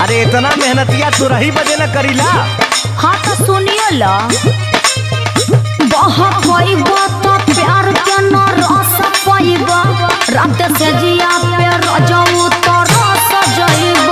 अरे इतना मेहनतिया तू रही बजे न करीला। हाँ तो सुनिए ला बहुत होइबा तो प्यार के न रस पाइबा रात से जिया पे रजऊ तो रस जइबा।